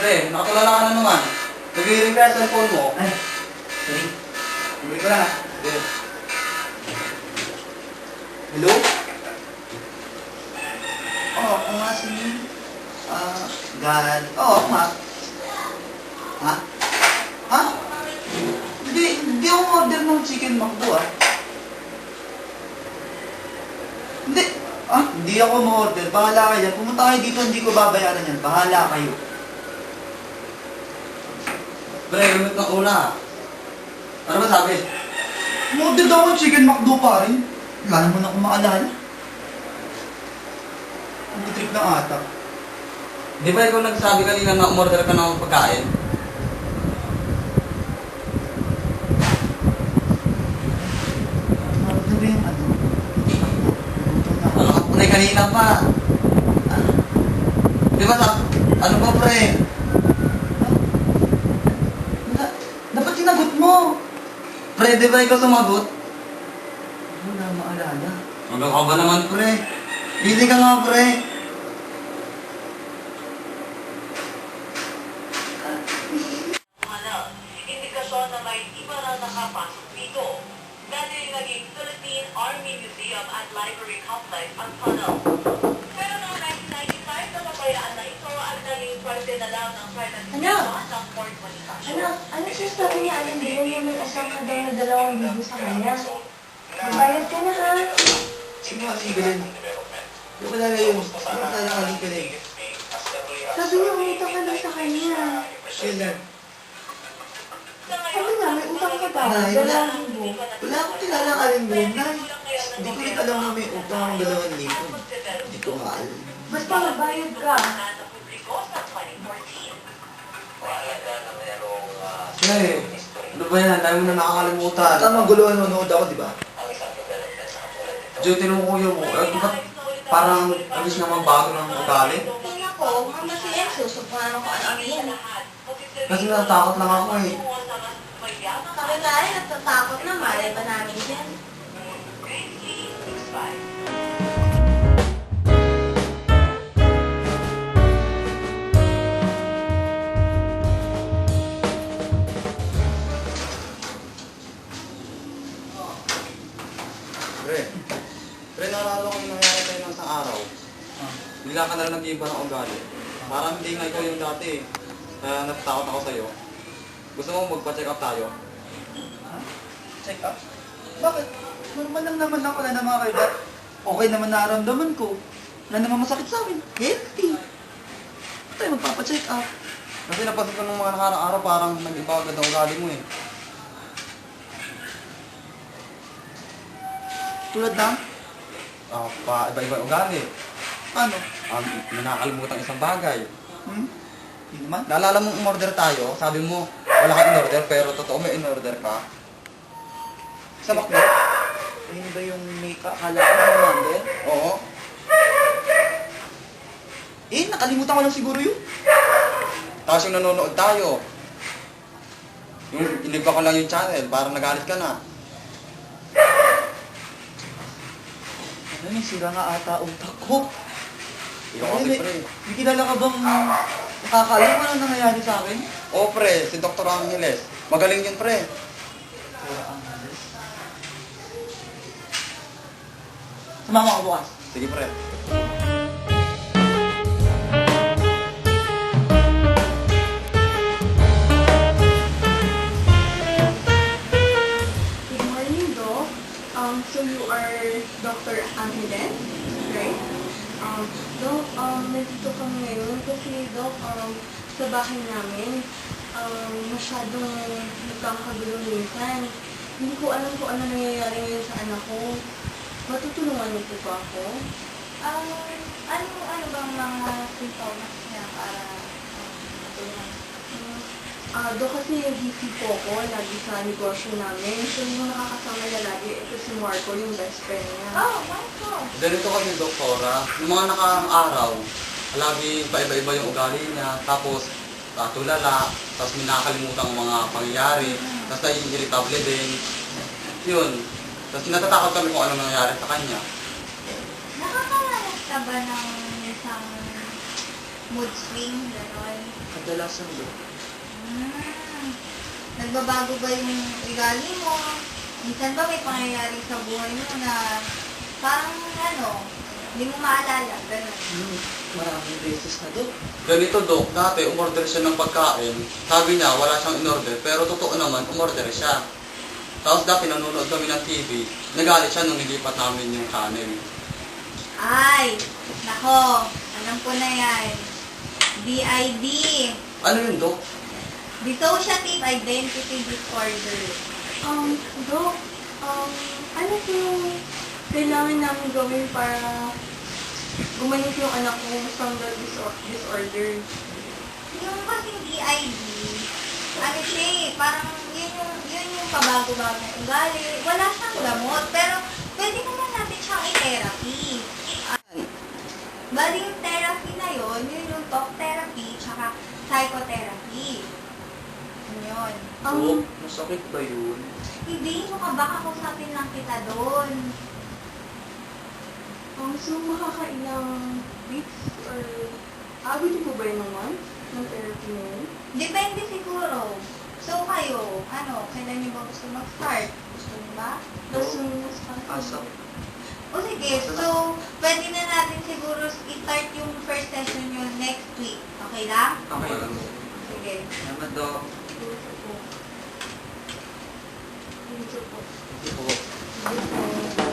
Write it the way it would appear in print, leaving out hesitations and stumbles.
Pre, nakatulala ka na naman. Nag-i-repair sa phone mo. Ay, sorry. Bumili ko lang ah. Pre. Hello? Oo, ako nga si... Oo, ako nga. Ha? Ha? Hindi ako order ng chicken McDo ah. Hindi ako ma-order. Bahala kayo. Pumunta kayo dito, hindi ko babayaran yan. Bahala kayo. Pre, lumit ng una. Ano ba sabi? Ma-order daw ako ng chicken McDo pa rin. Wala naman ako maalala. Ang trip na ata. Di ba ikaw nagsabi kanina na umorder ka ng pagkain? Ma-order ba yung ano? Ano ka pre kanina pa? Di ba ano ba pre? Dapat sinagot mo. Pre, di ba ikaw sumagot? Wala maalala. Hanggang ka ba naman pre? Busy ka nga pre. Indikasyon na may iba na nakapasok dito. Dati naging Philippine Army Museum at Library Complex ang tunnel. Pero noong 1995, napapayaan na ito at naging parte na lang ng privatization ng Port Bonifacio. Ano sinasabi niya, Alan Dino, yung may usap ka daw na dalawang libo sa kanya? Magbayad ka na, ha? Sino nga si Belen? Yung wala yung aling Belen. Sabi niya, umutang ka daw sa kanya. Kailan? Sabi nga, may utang ka daw, Nay, dalawang libo. Wala akong kilala aling Belen. Hindi ko rin alam na may utang ang 2,000. Hindi ko nga alam. Basta magbayad ka. Sa publiko sa 2014. Pre, ano ba yan? Dahil mo na nakakalimutan. Tama gulo nanonood ako, di ba? Diyo, tinong kuya mo. Ba't parang alis naman bago ng ugali? Tingnan ko, mama si Enzo, supunan ko ano yan. Kasi natatakot lang ako eh. Kami nga rin, natatakot na, malay ba namin yan? Pre, naalala ko yung nangyari tayo ng isang araw. Bigla ka na lang nag-iba ng ugali. Parang hindi nga ikaw yung dati eh. Kaya natatakot ako sa'yo. Gusto mo magpa-check up tayo? Check up? Bakit? Normal lang naman ako na mga kaibat. Okay naman nararamdaman ko. Wala naman masakit sa akin. Healthy. Ba't tayo magpapacheck up? Kasi napansin ko nung mga nakarang araw parang nag-iba agad ang ugali mo eh. Tulad na? Iba-iba yung ugali. Ano? May nakakalimutan isang bagay. Hindi naman. Naalala mong in-order tayo, sabi mo wala kang in-order pero totoo may in-order ka. Sa McDo? Ayun ba yung may kakala ko ng number? Oo. Nakalimutan ko lang siguro yun. Tapos yung nanonood tayo. Yung iniba ko lang yung channel, parang nagalit ka na. Ano yung sira nga ata utak ko? Ikaw kasi pre. May kilala ka bang nakakalam ano nangyayari sa akin? Oo pre, si Dr. Angeles. Magaling yun pre. Wala ang halos. Sumama ko bukas. Sige pre. Good morning, Doc. So you are Dr. Angeles, right? Doc, nandito kami ngayon kasi, Doc, sa bahay namin, masyadong nagkakagulo minsan. Hindi ko alam kung ano nangyayari ngayon sa anak ko. Matutulungan niyo po ba ako? Ano bang mga symptoms niya para matulungan? Doc, kasi busy po ako, lagi sa negosyo namin. So, yung nakakasama niya lagi, ito si Marco, yung best friend niya. Oh, Michael! Ganito kasi doktora, yung mga nakaraang araw, lagi iba-iba yung ugali niya, tapos tulala, tapos may nakakalimutan ang mga pangyayari, tapos nai-irritable din. Yun. Tapos natatakot kami kung ano nangyayari sa kanya. Nakakaranas ka ba ng isang mood swing, gano'n. Kadalasan do. Nagbabago ba yung ugali mo? Minsan ba may pangyayari sa buhay mo na parang hindi mo maalala, gano'n. Maraming beses na do. Ganito, Dok, dati umorder siya ng pagkain. Sabi niya, wala siyang in-order, pero totoo naman, umorder siya. Tapos dati nanonood kami ng TV, nagalit siya nung nilipat namin yung channel. Ay, nako, alam ko na yan. DID. Ano yun, Dok? Dissociative Identity Disorder. Dok, ano po yung kailangan namin gawin para gumaling yung anak ko from the disorder? Yung kasing DID, siya parang yun yung pabago-bagong ugali. Wala siyang gamot, pero pwede naman natin siyang i-therapy. Bali yung therapy na yun yung talk therapy, tsaka psychotherapy. Yun. Dok, masakit ba yun? Hindi, baka kusapin lang kita doon. So, makakailang weeks or abot po ba yung naman ng therapy na yun? Depende siguro. So kayo, kailan niyo ba gusto mag-start? Gusto niyo ba? As soon as Asa? possible. O sige, so pwede na natin siguro i-start yung first session nyo next week. Okay lang? Okay lang. Sige. Naman, Dok. Dito po. Dito po. Ito po. Dito po.